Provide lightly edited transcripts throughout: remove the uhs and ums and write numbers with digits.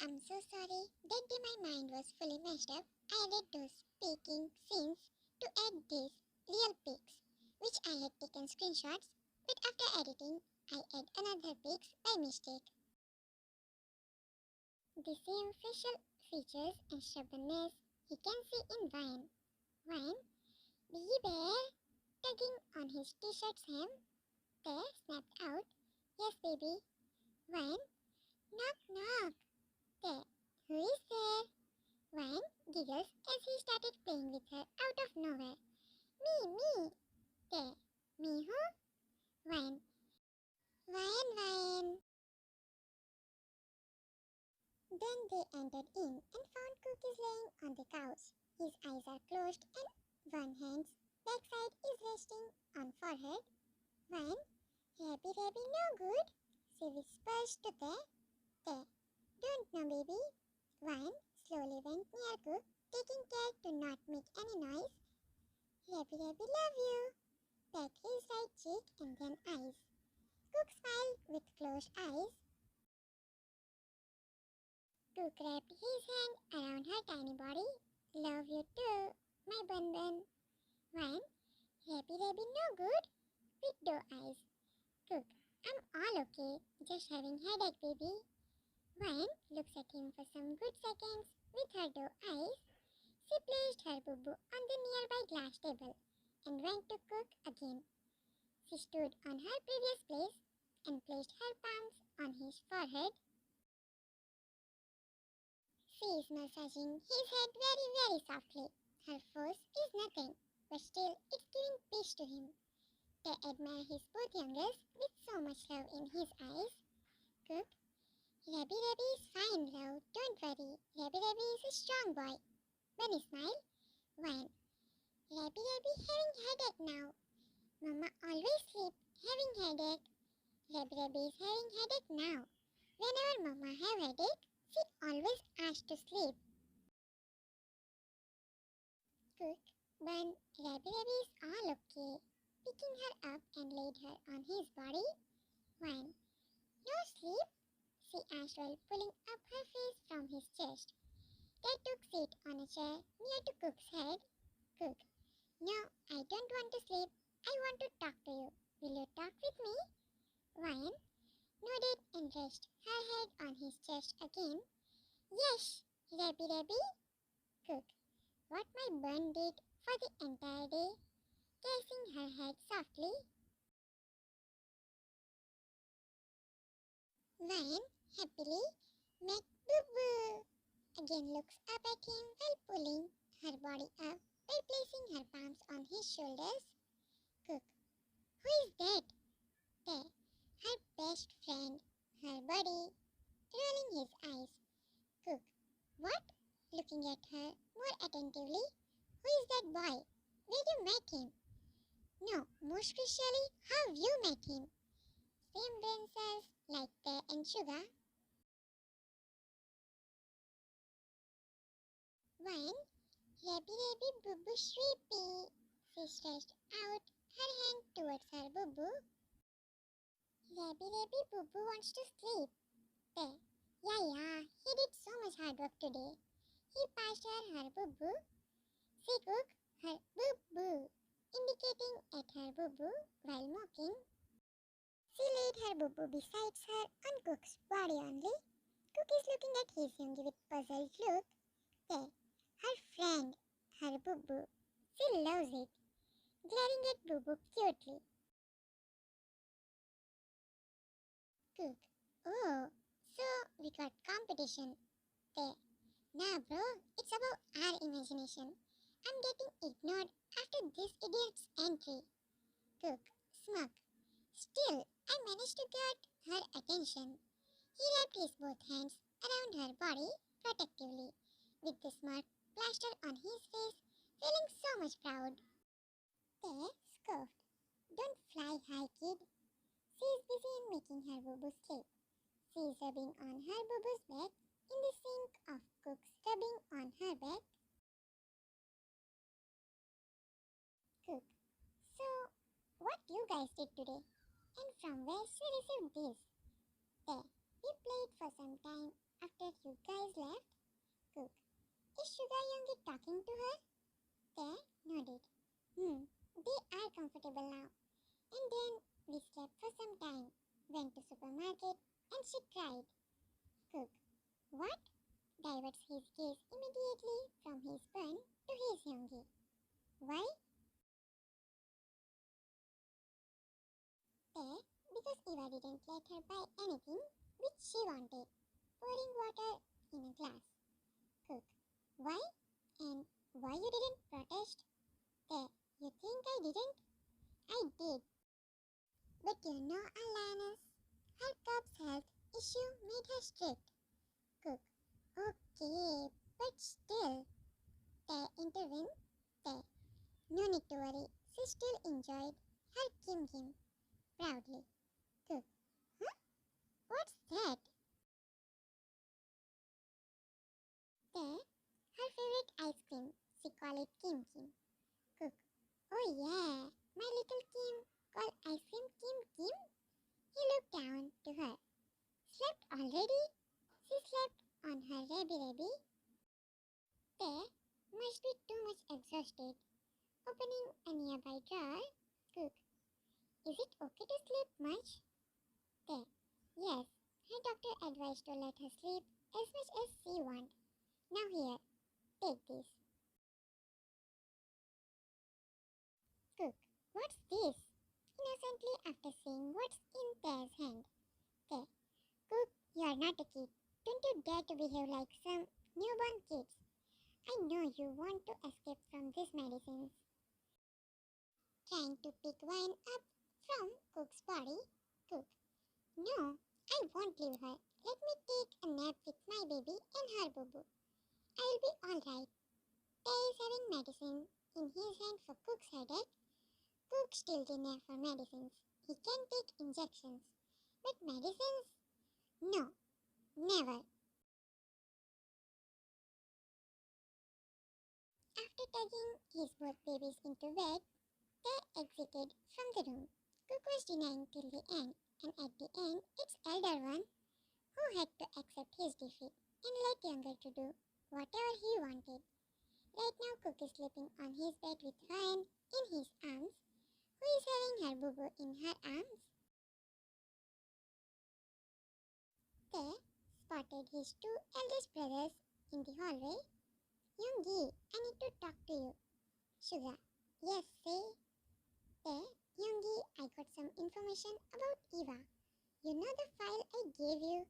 I'm so sorry. That day my mind was fully messed up. I added those speaking scenes to add these real pics, which I had taken screenshots, but after editing, I add another pics by mistake. The same facial features and stubbornness he can see in Vine. Vine, the bear tugging on his t-shirt's hem, there snapped out, "Yes, baby." Vine, "Knock, knock." There, "Who is there?" Vine giggles as he started playing with her out of nowhere. Me. There, "Me who?" Vine, Vine. Then they entered in and found Cookies laying on the couch. His eyes are closed and one hand's backside is resting on forehead. Vine, "Happy Rabby no good," she whispers to There. "Don't know, baby." Vine slowly went near Cook, taking care to not make any noise. "Happy Rabby love you." Peck his right cheek and then eyes. Cook smiled with closed eyes. Cook wrapped his hand around her tiny body. "Love you too, my bun. Vine, "Happy Rabby no good," with doe eyes. Cook, "I'm all okay, just having headache, baby." Vine looks at him for some good seconds with her doe eyes. She placed her boo-boo on the nearby glass table and went to Cook again. She stood on her previous place and placed her palms on his forehead. She is massaging his head very softly. Her force is nothing, but still it's giving peace to him. They admire his both youngers with so much love in his eyes. Cook, "Rabby is fine, love. Don't worry. Rabby is a strong boy." Bunny smile. Vine, Rabby having headache now. Mama always sleep having headache. Rabby is having headache now. Whenever Mama have headache, she always asks to sleep. Cook, Bun, Rabby is all okay. Picking her up and laid her on his body. Vine, "No sleep?" she asked while pulling up her face from his chest. They took seat on a chair near to Cook's head. Cook, "No, I don't want to sleep. I want to talk to you. Will you talk with me?" Vine nodded and rested her head on his chest again. "Yes, Rabby. Cook, what my bun did for the entire day, kissing her head softly. Vine happily make boo-boo. Again looks up at him while pulling her body up by placing her palms on his shoulders. Cook, "Who is that?" There, her best friend, her buddy, rolling his eyes. Cook, "What?" Looking at her more attentively. "Who is that boy? Where you met him?" "No, most crucially, how you met him." Same brain cells like Pear and Sugar. Vine, Rabby boo-boo sleepy." She stretched out her hand towards her boo-boo. Rabby boo-boo wants to sleep." There. Yeah, he did so much hard work today." He passed her boo-boo. She cooked her boo-boo, indicating at her boo-boo while mocking. She laid her boo-boo beside her on Cook's body only. Cook is looking at his youngie with puzzled look. There, her friend, her boo-boo. She loves it, glaring at boo-boo cutely. Cook, "Oh, so we got competition." There. "Nah, bro, it's about our imagination. I'm getting ignored after this idiot's entry." Cook, smirk. Still, I managed to get her attention. He wrapped his both hands around her body protectively, with the smirk plastered on his face, feeling so much proud. They scoffed. "Don't fly high, kid." She is busy in making her boo-boo sleep. She is rubbing on her boo-boo's back in the sink of Cook's rubbing on her back. Cook, "So, what you guys did today? And from where she received this?" There, we play quiet for some time after you guys left? Cook. Is Sugar Youngie talking to her? They nodded. They are comfortable now. And then we slept for some time, went to supermarket, and she cried. Cook. What? Diverts his gaze immediately from his bun to his Youngie. Why? They, because Eva didn't let her buy anything which she wanted, pouring water in a glass. Cook. Why? And why you didn't protest? They, you think I didn't? I did. But you know Alanis, her cup's health issue made her strict. Cook. Okay, but still. They intervened. They. No need to worry, she still enjoyed her Kim Kim proudly. Cook. Huh? What's that? They. Her favorite ice cream. She call it Kim Kim. Cook. Oh yeah, my little Kim call ice cream Kim Kim? He looked down to her. Slept already? She slept on her Rabby. They must be too much exhausted. Opening a nearby drawer. Cook. Is it okay to sleep much? They. Yes, her doctor advised to let her sleep as much as she want. Now here, take this. Cook. What's this? Innocently after seeing what's in Thea's hand. They. Cook, you are not a kid. Don't you dare to behave like some newborn kids. I know you want to escape from these medicines. Trying to pick wine up from Cook's body. Cook. No, I won't leave her. Let me take a nap with my baby and her boo-boo. I'll be alright. Tay is having medicine in his hand for Cook's headache. Cook still denies for medicines. He can take injections. But medicines? No, never. After taking his both babies into bed, they exited from the room. Cook was denying till the end, and at the end, its elder one, who had to accept his defeat and let younger to do whatever he wanted. Right now, Cook is sleeping on his bed with Ryan in his arms, who is having her boo-boo in her arms. They spotted his two eldest brothers in the hallway. Youngie, I need to talk to you. Sugar. Yes, say. Hey, Youngie, I got some information about Eva. You know the file I gave you?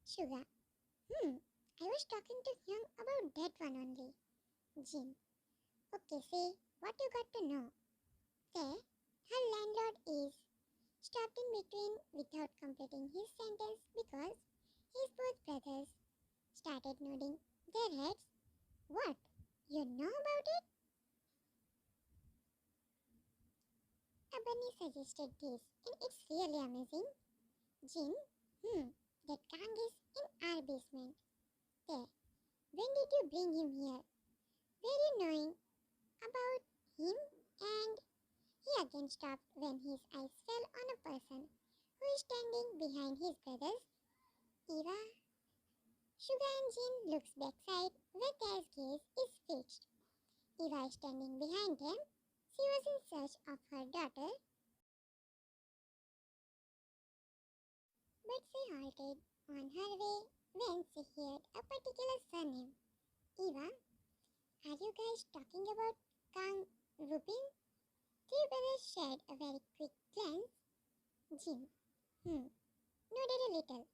Sugar. I was talking to Young about that one only. Jin. Okay, say, what you got to know? Say, her landlord is stopped in between without completing his sentence because his both brothers started nodding their heads. What? You know about it? A bunny suggested this, and it's really amazing. Jin, that Kang is in our basement. There. When did you bring him here? Very knowing about him, and he again stopped when his eyes fell on a person who is standing behind his brothers. Eva. Sugar and Jin looks backside where their gaze is fixed. Eva is standing behind them. She was in search of her daughter, but she halted on her way when she heard a particular surname. Eva, are you guys talking about Kang Rupin? Three brothers shared a very quick glance. Jin, nodded a little.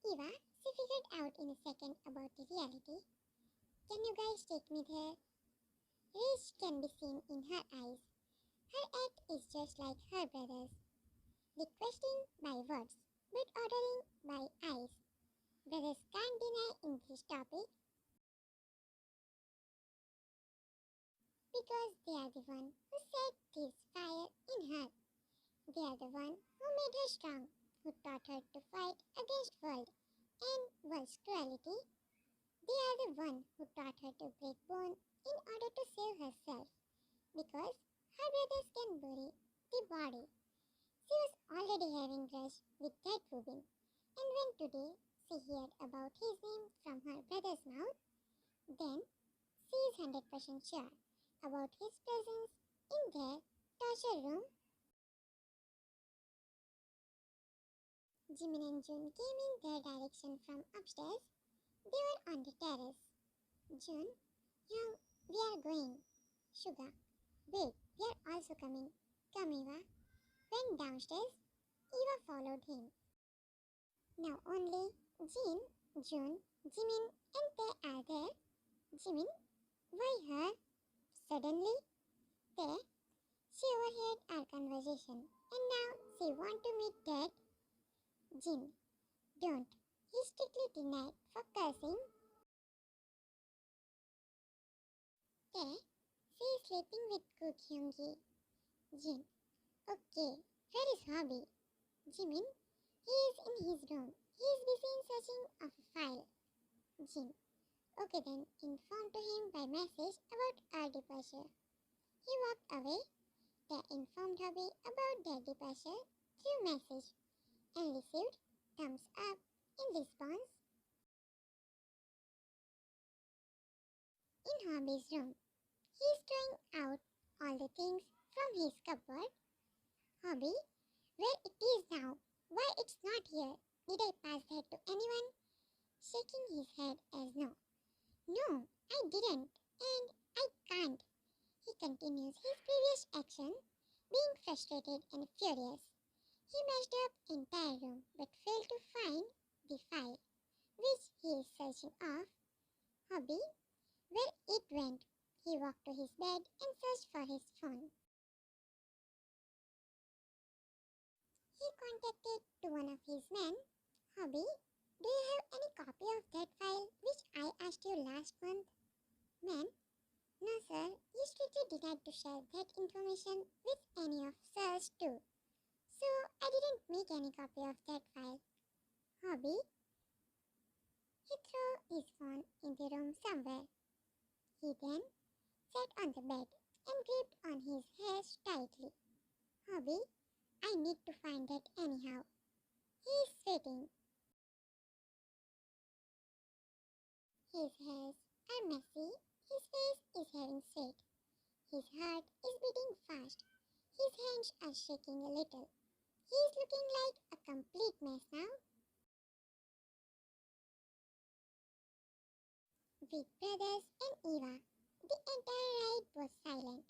Eva, she figured out in a second about the reality. Can you guys take me there? Rage can be seen in her eyes. Her act is just like her brothers. Requesting by words, but ordering by eyes. Brothers can't deny in this topic because they are the one who set this fire in her. They are the one who made her strong, who taught her to fight against world and world's cruelty. They are the one who taught her to break bone in order to save herself, because her brothers can bury the body. She was already having grudge with that Rubin, and when today She heard about his name from her brother's mouth. Then she is 100% sure about his presence in their torture room. Jimin and June came in their direction from upstairs. They were on the terrace. June, Young, we are going. Suga, wait, we are also coming. Come, Eva. Went downstairs. Eva followed him. Now only Jin, June, Jimin and they are there. Jimin, why her? Suddenly, there, she overheard our conversation and now she want to meet Dad. Jin, don't. He strictly denied for cursing. There, she is sleeping with Cook Hyung-gi. Jin, okay, where is Hobby? Jimin, he is in his room. He is busy in searching of a file. Jin, okay then, inform to him by message about our departure. He walked away. They informed Hobby about their departure through message and received thumbs up in response. In Hobby's room, he is throwing out all the things from his cupboard. Hobby, where it is now? Why it's not here? Did I pass that to anyone? Shaking his head as no. No, I didn't, and I can't. He continues his previous action, being frustrated and furious. He measured up entire room but failed to find the file, which he is searching of. Hobby, where it went. He walked to his bed and searched for his phone. He contacted to one of his men. Hobby, do you have any copy of that file which I asked you last month? Man, no sir, you strictly denied to share that information with any of sirs too. So I didn't make any copy of that file. Hobby, he threw his phone in the room somewhere. He then sat on the bed and gripped on his hairs tightly. Hobby, I need to find that anyhow. He is sweating. His hairs are messy. His face is having sweat. His heart is beating fast. His hands are shaking a little. He is looking like a complete mess now. Big Brothers and Eva. The entire ride was silent.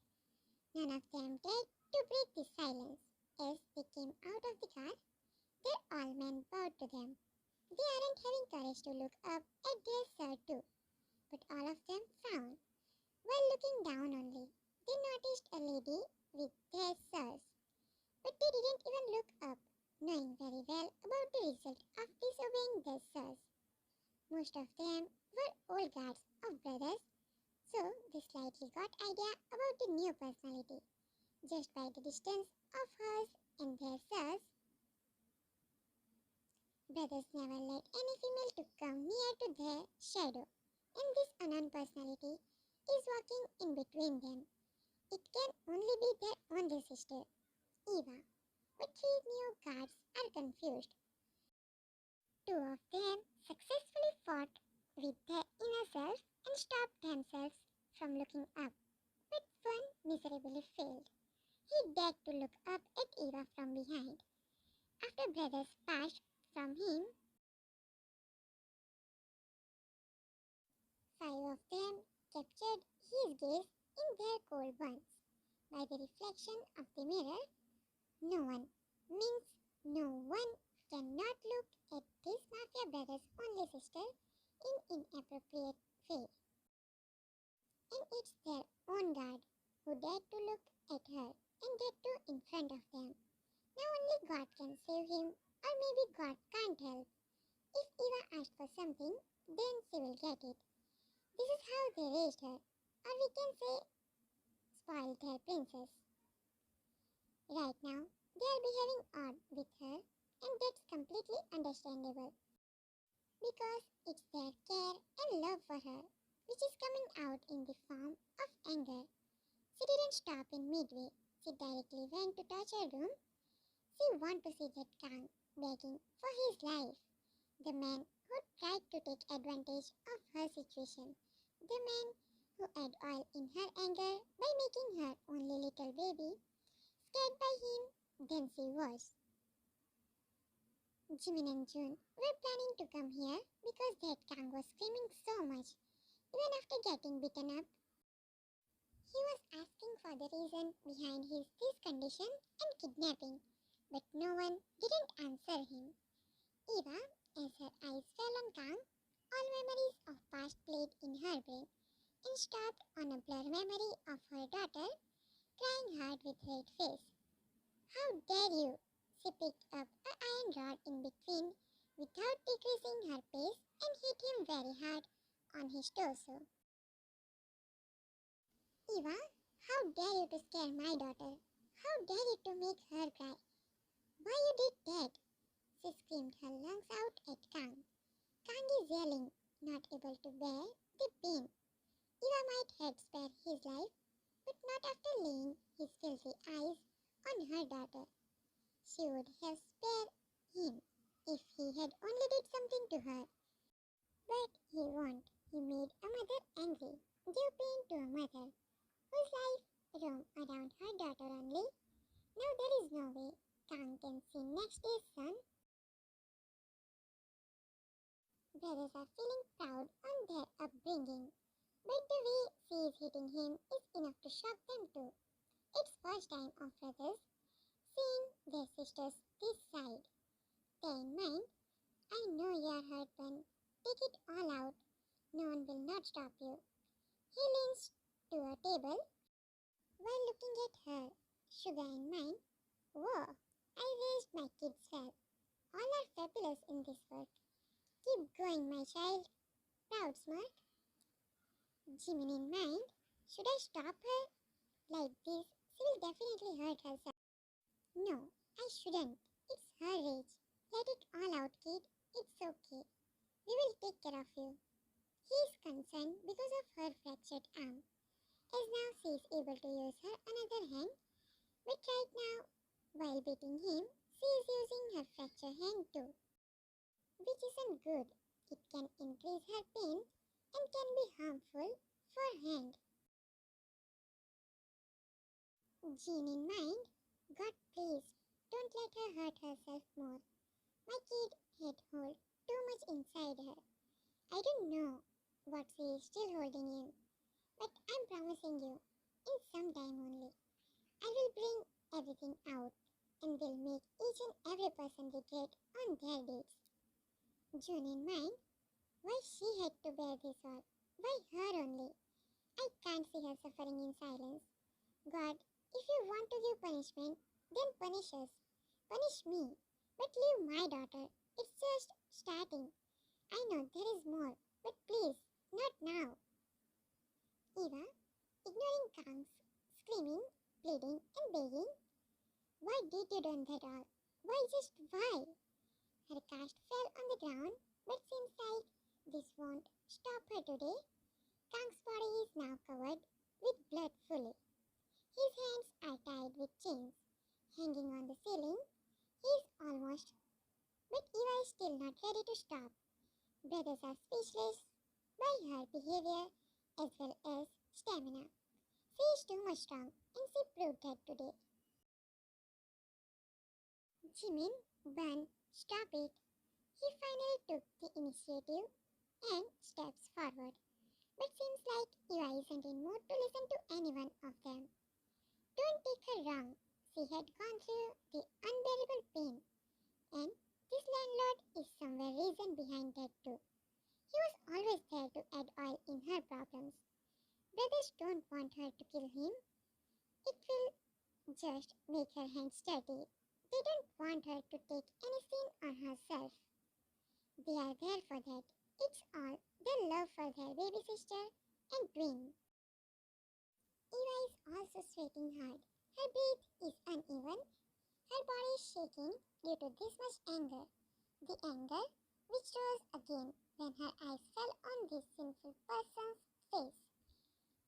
None of them dared to break the silence. As they came out of the car, their all men bowed to them. They aren't having courage to look up at their sir too, but all of them frowned. While looking down only, they noticed a lady with their sirs, but they didn't even look up, knowing very well about the result of disobeying their sirs. Most of them were old guards of brothers, so they slightly got idea about the new personality, just by the distance of hers and their sirs. Brothers never let any female to come near to their shadow, and this unknown personality is walking in between them. It can only be their only sister, Eva, but three new guards are confused. Two of them successfully fought with their inner self and stopped themselves from looking up, but one miserably failed. He dared to look up at Eva from behind. After brothers passed from him, five of them captured his gaze in their cold ones. By the reflection of the mirror, no one means no one cannot look at this Mafia Brother's only sister in inappropriate way. And it's their own guard who dared to look at her, and that too in front of them. Now only God can save him, or maybe God can't help. If Eva asked for something, then she will get it. This is how they raised her, or we can say spoiled their princess. Right now, they are behaving odd with her, and that's completely understandable. Because it's their care and love for her, which is coming out in the form of anger. She didn't stop in midway. She directly went to torture room. She wanted to see that Kang begging for his life. The man who tried to take advantage of her situation. The man who had oil in her anger by making her only little baby, scared by him than she was. Jimin and June were planning to come here because that Kang was screaming so much, even after getting beaten up. He was asking for the reason behind this condition and kidnapping, but no one didn't answer him. Eva, as her eyes fell on Kang, all memories of past played in her brain and stopped on a blur memory of her daughter crying hard with red face. How dare you! She picked up an iron rod in between without decreasing her pace and hit him very hard on his torso. Eva, how dare you to scare my daughter? How dare you to make her cry? Why you did that? She screamed her lungs out at Kang. Kang is yelling, not able to bear the pain. Eva might have spared his life, but not after laying his filthy eyes on her daughter. She would have spared him if he had only did something to her. But he won't. He made a mother angry, gave pain to a mother whose life roamed around her daughter only. Now there is no way Kang can see next day's sun. Brothers are feeling proud on their upbringing, but the way she is hitting him is enough to shock them too. It's first time of brothers seeing their sisters this side. Bear in mind, I know you are hurt, Ben. Take it all out. No one will not stop you. He leans to a table while looking at her. Sugar in mind. Whoa, I raised my kids well. All are fabulous in this work. Keep going, my child. Proud, smart. Jimin in mind. Should I stop her? Like this, she will definitely hurt herself. No, I shouldn't. It's her rage. Let it all out, kid. It's okay. We will take care of you. He is concerned because of her fractured arm, as now she is able to use her another hand, but right now, while beating him, she is using her fractured hand too, which isn't good. It can increase her pain and can be harmful for hand. Jean in mind, God please, don't let her hurt herself more. My kid had hold too much inside her. I don't know what she is still holding in, but I'm promising you, in some time only, I will bring everything out and will make each and every person regret on their deeds. June in mind, why she had to bear this all? Why her only? I can't see her suffering in silence. God, if you want to give punishment, then punish us. Punish me, but leave my daughter. It's just starting. I know there is more, but please, not now. Eva, ignoring Kang's screaming, pleading, and begging, why did you do that all? Why just why? Her cast fell on the ground, but seems like this won't stop her today. Kang's body is now covered with blood fully. His hands are tied with chains, hanging on the ceiling. He is almost, but Eva is still not ready to stop. Brothers are speechless by her behavior as well as stamina. She is too much strong and she proved that today. Jimin, Bun, stop it. He finally took the initiative and steps forward. But seems like Eva isn't in mood to listen to any one of them. Don't take her wrong. She had gone through the unbearable pain, and this landlord is somewhere reason behind that too. He was always there to add oil in her problems. Brothers don't want her to kill him. It will just make her hands dirty. They don't want her to take any sin on herself. They are there for that. It's all their love for their baby sister and twin. Eva is also sweating hard. Her breath is uneven. Her body is shaking due to this much anger. The anger which rose again when her eyes fell on this sinful person's face.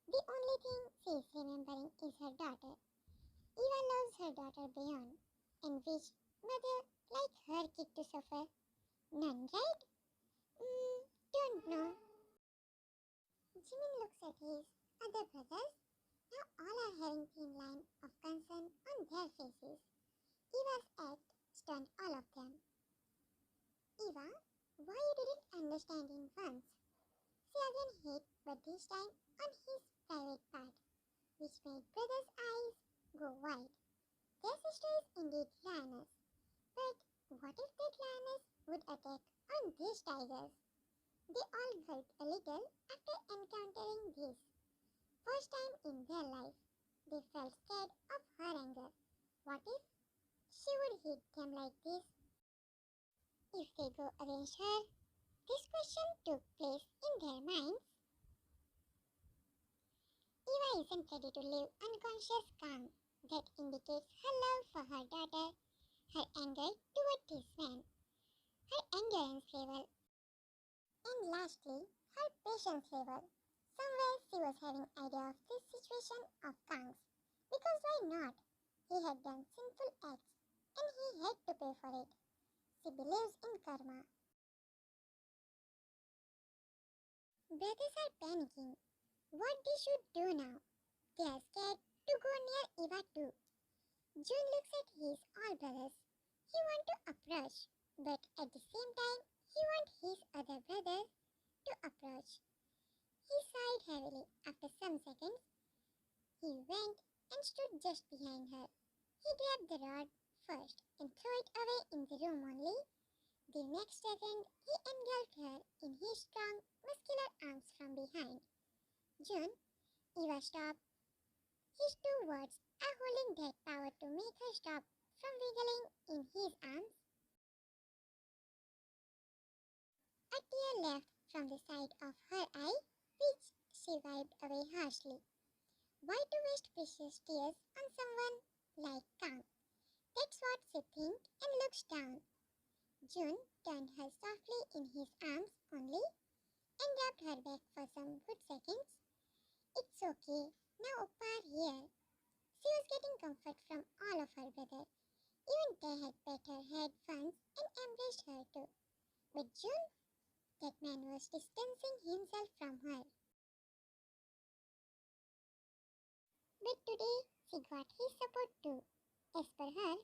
The only thing she is remembering is her daughter. Eva loves her daughter beyond, and which mother like her kid to suffer? None, right? at his other brothers. Now all are having thin line of concern on their faces. Eva's act stunned all of them. Eva, why you didn't understand him once? She again hit, but this time on his private part, which made brother's eyes go wide. Their sister is indeed lioness, but what if that lioness would attack on these tigers? They all gulped a little after encountering this. First time in their life, they felt scared of her anger. What if she would hit them like this if they go against her? This question took place in their minds. Eva isn't ready to live unconscious calm. That indicates her love for her daughter, her anger toward this man, her endurance level, and lastly, her patience level. Somewhere she was having idea of this situation of Kang's. Because why not? He had done sinful acts and he had to pay for it. She believes in karma. Brothers are panicking. What they should do now? They are scared to go near Eva too. June looks at his all brothers. He wants to approach, but at the same time, he wants his other brothers to approach. He sighed heavily. After some seconds, he went and stood just behind her. He grabbed the rod first and threw it away in the room only. The next second, he engulfed her in his strong, muscular arms from behind. June, Eva, stop. His two words are holding that power to make her stop from wiggling in his arms. A tear left from the side of her eye, which she wiped away harshly. Why to waste precious tears on someone like Kang? That's what she thinks and looks down. June turned her softly in his arms only and rubbed her back for some good seconds. It's okay, now Uppar here. She was getting comfort from all of her brothers. Even they had pet her head once and embraced her too. But June, that man was distancing himself from her. But today she got his support too. As per her,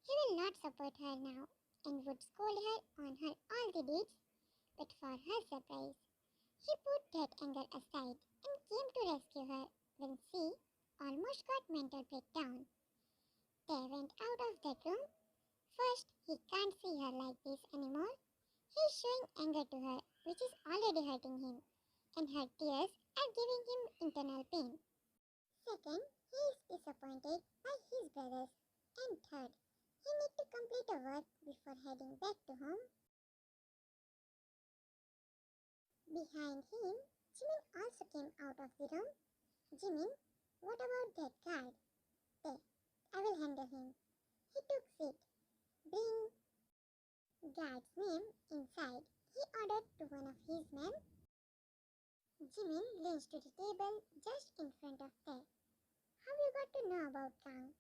he will not support her now and would scold her on her all the deeds. But for her surprise, he put that anger aside and came to rescue her when she almost got mental breakdown. They went out of that room. First, he can't see her like this anymore. He's showing anger to her, which is already hurting him, and her tears are giving him internal pain. Second, he is disappointed by his brothers. And third, he needs to complete a work before heading back to home. Behind him, Jimin also came out of the room. Jimin, what about that guard? There, I will handle him. He took seat. Bring guard's name inside, he ordered to one of his men. Jimin leans to the table just in front of Tae. How you got to know about Kang?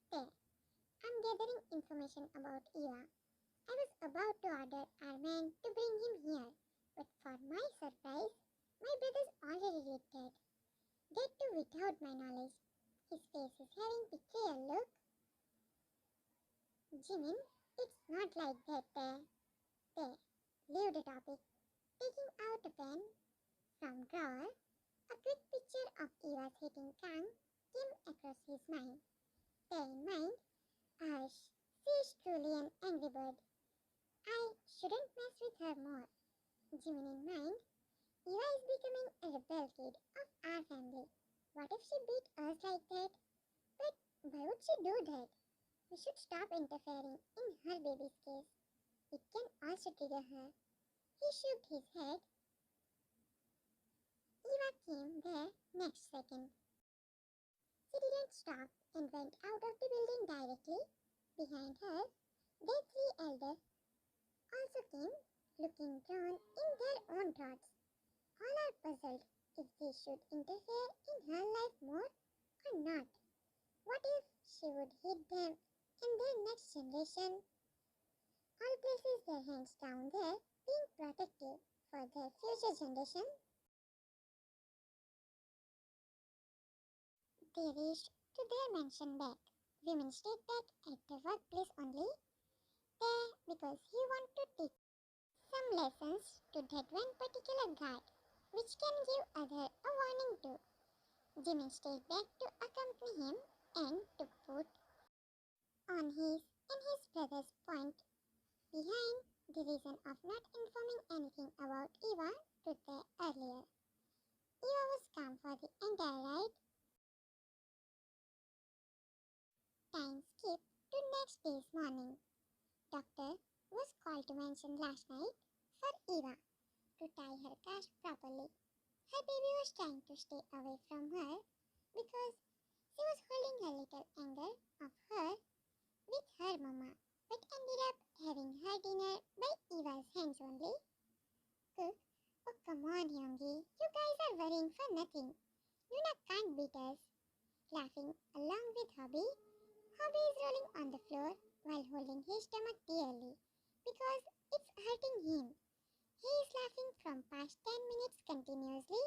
Tae, I'm gathering information about Eva. I was about to order our man to bring him here, but for my surprise, my brother's already did that. That too without my knowledge. His face is having betrayal look. Jimin, it's not like that, Tae. Tae, leave the topic. Taking out a pen from drawer, a quick picture of Eva's hitting Kang came across his mind. Tae in mind, Ash, she is truly an angry bird. I shouldn't mess with her more. Jimin in mind, Eva is becoming a rebel kid of our family. What if she beat us like that? But why would she do that? We should stop interfering in her baby's case. It can also trigger her. He shook his head. Eva came there next second. She didn't stop and went out of the building directly. Behind her, their three elders also came, looking drawn in their own thoughts. All are puzzled if they should interfere in her life more or not. What if she would hit them and their next generation? All places their hands down there, being protective for their future generation. They reached to their mansion back. Women stayed back at the workplace only, there because he wanted to teach some lessons to that one particular guy, which can give other a warning too. Jimmy stayed back to accompany him and to put on his and his brother's point behind the reason of not informing anything about Eva to the earlier. Eva was calm for the entire ride. Time skipped to next day's morning. Doctor was called to mention last night for Eva to tie her cast properly. Her baby was trying to stay away from her because she was holding a little anger of her with her mama, but ended up having her dinner by Eva's hands only. Cook, oh come on Yongi, you guys are worrying for nothing. Yuna can't beat us. Laughing along with Hobby, Hobby is rolling on the floor while holding his stomach dearly because it's hurting him. He is laughing from past 10 minutes continuously.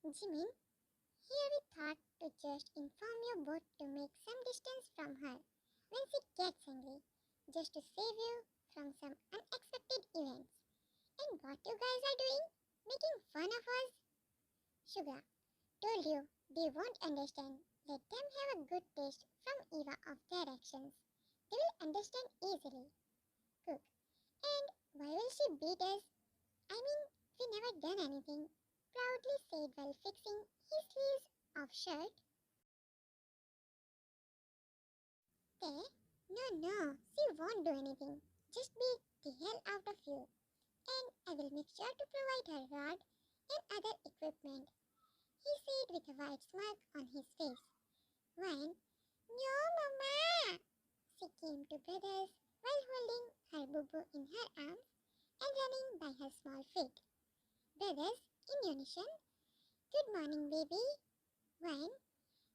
Jimin, here we thought to just inform you both to make some distance from her when she gets angry, just to save you from some unexpected events. And what you guys are doing? Making fun of us? Sugar, told you, they won't understand. Let them have a good taste from Eva of their actions. They will understand easily. Cook, and why will she beat us? I mean, we never done anything. Proudly said while fixing his sleeves of shirt. They, no, she won't do anything. Just beat the hell out of you. And I will make sure to provide her rod and other equipment. He said with a wide smirk on his face. When, no mama! She came to brothers while holding her boo-boo in her arms and running by her small feet. Brothers, in unison, good morning baby. When,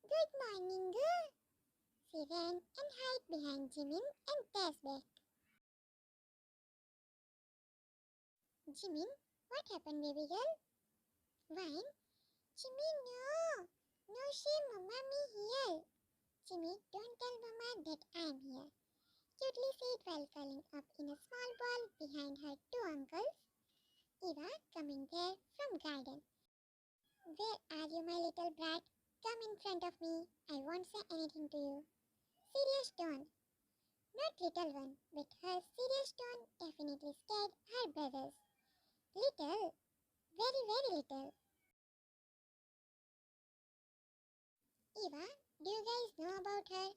good morning girl. She ran and hid behind Jimin and Flashback. Jimin, what happened baby girl? When, Jimmy, no! No shame, Mama, me here. Jimmy, don't tell Mama that I'm here. Cutely said while curling up in a small ball behind her two uncles. Eva coming there from garden. Where are you, my little brat? Come in front of me. I won't say anything to you. Serious tone. Not little one, but her serious tone definitely scared her brothers. Little. Very, very little. Eva, do you guys know about her?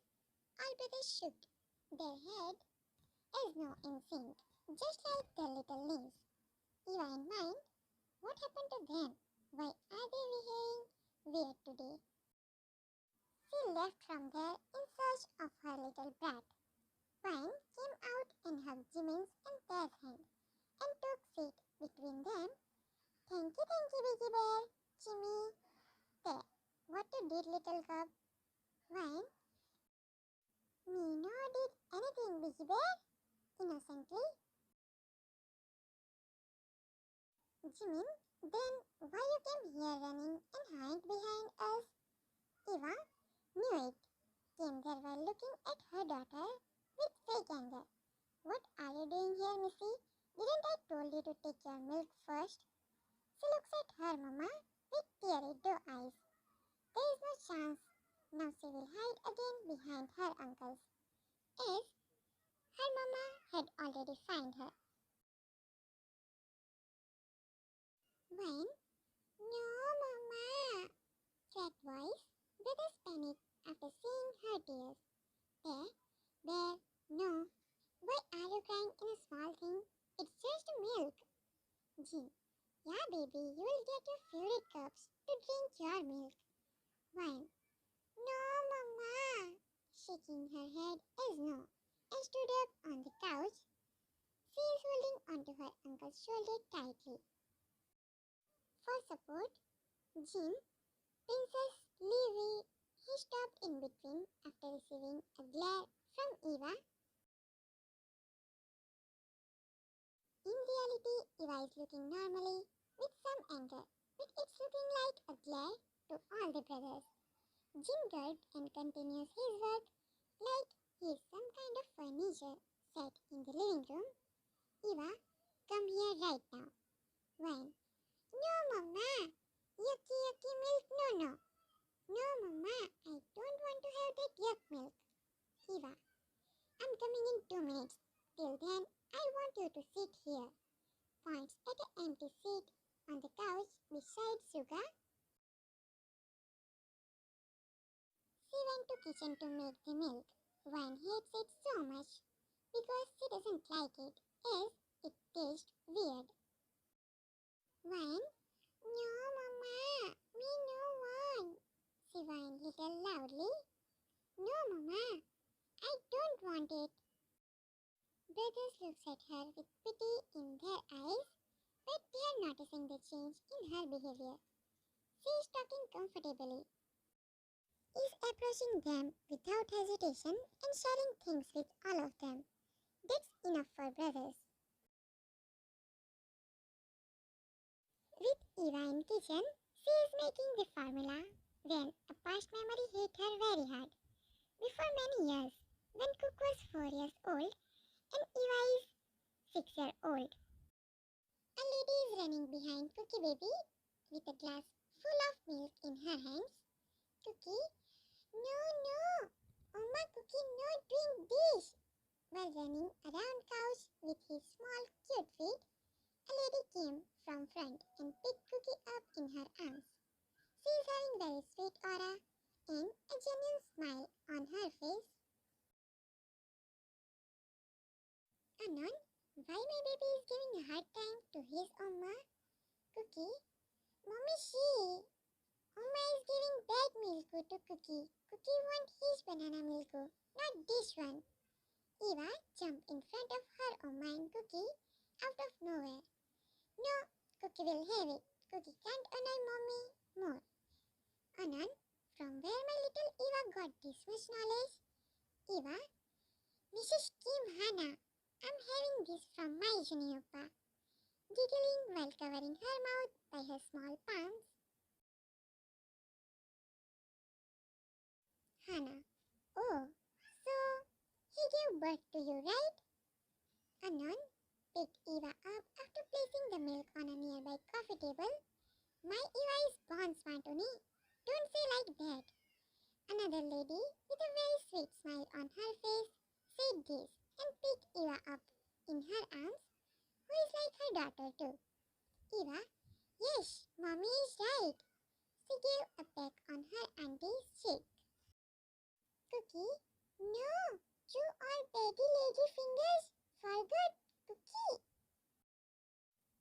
All brothers shook their head as no in sync, just like their little niece. Eva in mind, what happened to them? Why are they behaving weird today? She left from there in search of her little brat. Wine came out and hugged Jimin's and Ted's hand and took seat between them. Thank you, Biggie Bear. Jimmy, Ted, what you did, little cub? Wine, me no did anything, Biggie Bear. Innocently. Jimin, then why you came here running and hide behind us? Eva knew it. Came there while looking at her daughter with fake anger. What are you doing here, Missy? Didn't I told you to take your milk first? She looks at her mama with teary blue eyes. There is no chance. Now she will hide again behind her uncles, as her mama had already found her. When? No, mama! Cracked voice. Brothers panicked after seeing her tears. Bear, no. Why are you crying in a small thing? It's just milk. Jean, yeah baby, you will get your favorite cups to drink your milk. Wine, no mama. Shaking her head as no, and stood up on the couch. She is holding onto her uncle's shoulder tightly. For support, Jean, Princess Levi, he stopped in between after receiving a glare from Eva. In reality, Eva is looking normally with some anger but it's looking like a glare to all the brothers. Jim gulped and continues his work like he's some kind of furniture set in the living room. Eva, come here right now. Wine. No, Mama. Yucky, yucky milk. No, no. No, Mama. I don't want to have that yuck milk. Eva, I'm coming in 2 minutes. Till then, I want you to sit here. Points at an empty seat on the couch beside Suga. She went to kitchen to make the milk. Wine hates it so much because she doesn't like it as it tastes weird. Wine? No, Mama. Me no want. She whined little loudly. No, Mama. I don't want it. Brothers looks at her with pity in their eyes, but they are noticing the change in her behavior. She is talking comfortably, is approaching them without hesitation and sharing things with all of them. That's enough for brothers. With Eva in kitchen, she is making the formula when a past memory hit her very hard. Before many years, when Cook was 4 years old and Eva is 6 years old. A lady is running behind Cookie Baby with a glass full of milk in her hands. Cookie, no, no, Oma Cookie, no drink this. While running around couch with his small cute feet, a lady came from front and picked Cookie up in her arms. She is having very sweet aura and a genuine smile on her face. Anon, why my baby is giving a hard time to his Oma? Cookie, Mommy, she. Oma is giving bad milk to Cookie. Cookie want his banana milk, not this one. Eva jumped in front of her Oma and Cookie out of nowhere. No, Cookie will have it. Cookie can't annoy Mommy more. Anan, from where my little Eva got this much knowledge? Eva, Mrs. Kim Hannah, I'm having this from my Junioppa. Giggling while covering her mouth by her small palms. Hannah, oh, so he gave birth to you, right? Anan picked Eva up after placing the milk on a nearby coffee table. My Eva is born Swantoni. Don't say like that. Another lady with a very sweet smile on her face said this and picked Eva up in her arms, who is like her daughter too. Eva, yes, Mommy is right. She gave a peck on her auntie's cheek. Cookie, no, you all baby lady fingers. Forgot, Cookie.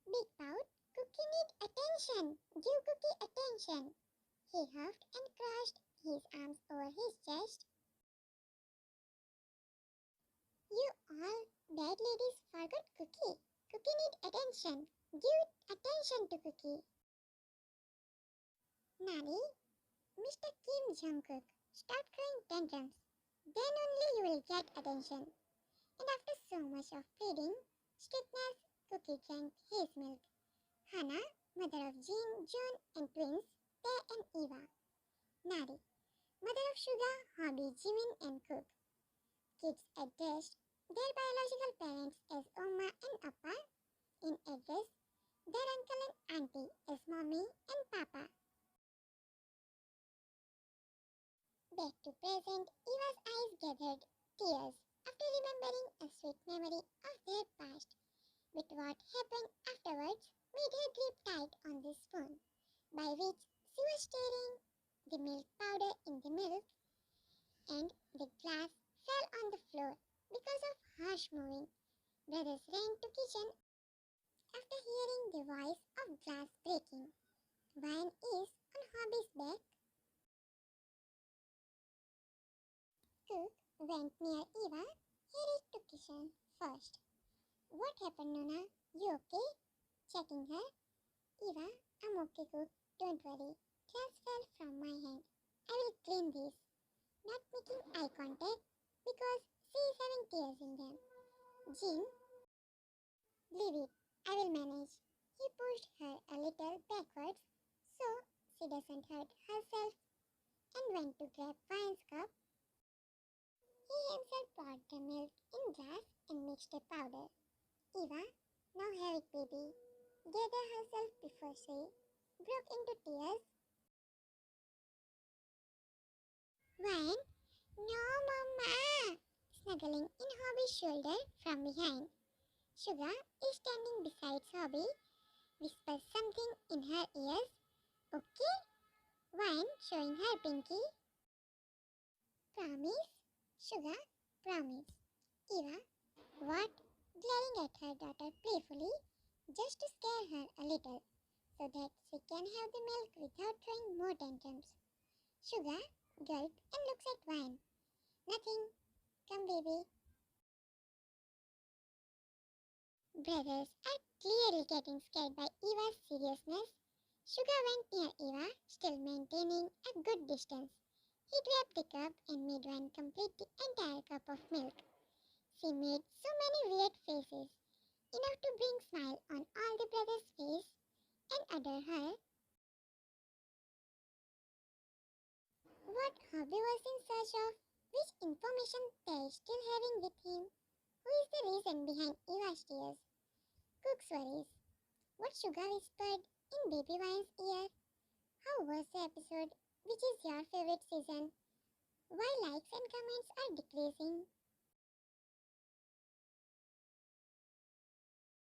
Big Pout, Cookie need attention. Give Cookie attention. He huffed and crossed his arms over his chest. You all bad ladies forgot Cookie. Cookie need attention. Give attention to Cookie. Nani, Mr. Kim Jong-kook, start crying tantrums. Then only you will get attention. And after so much of pleading, strictness, Cookie drank his milk. Hannah, mother of Jean, John, and twins, Tae and Eva. Nari, mother of Suga, Hobby, Jimin, and Cook. Kids addressed their biological parents as Oma and Appa. In address, their uncle and auntie as Mommy and Papa. Back to present, Eva's eyes gathered tears after remembering a sweet memory of their past. But what happened afterwards made her grip tight on the spoon, by which she was stirring the milk powder in the milk, and the glass fell on the floor because of harsh moving. Brothers ran to kitchen after hearing the voice of glass breaking. Wine is on Hobby's back. Cook went near Eva. He reached to kitchen first. What happened, Nona? You okay? Checking her. Eva, I'm okay, Cook. Don't worry. Glass fell from my hand. I will clean this. Not making eye contact because she is having tears in them. Jean, leave it. I will manage. He pushed her a little backwards she doesn't hurt herself and went to grab Ryan's cup. He himself poured the milk in glass and mixed a powder. Eva, now have it, baby, gathered herself before she broke into tears. Ryan, no, Mama! Snuggling in Hobby's shoulder from behind. Sugar is standing beside Hobby, whispers something in her ears. Okay? Ryan showing her pinky. Promise? Sugar, promise. Eva, what? Glaring at her daughter playfully, just to scare her a little, so that she can have the milk without throwing more tantrums. Sugar gulped and looks at Ryan. Nothing. Come, baby. Brothers are clearly getting scared by Eva's seriousness. Sugar went near Eva, still maintaining a good distance. He grabbed the cup and made Ryan complete the entire cup of milk. She made so many weird faces, enough to bring smile on all the brothers' face, and adore her. What Hobby was in search of, which information they still having with him, who is the reason behind Eva's tears, Cook's worries, what Sugar whispered in Baby Ryan's ear, how was the episode, which is your favorite season, why likes and comments are decreasing,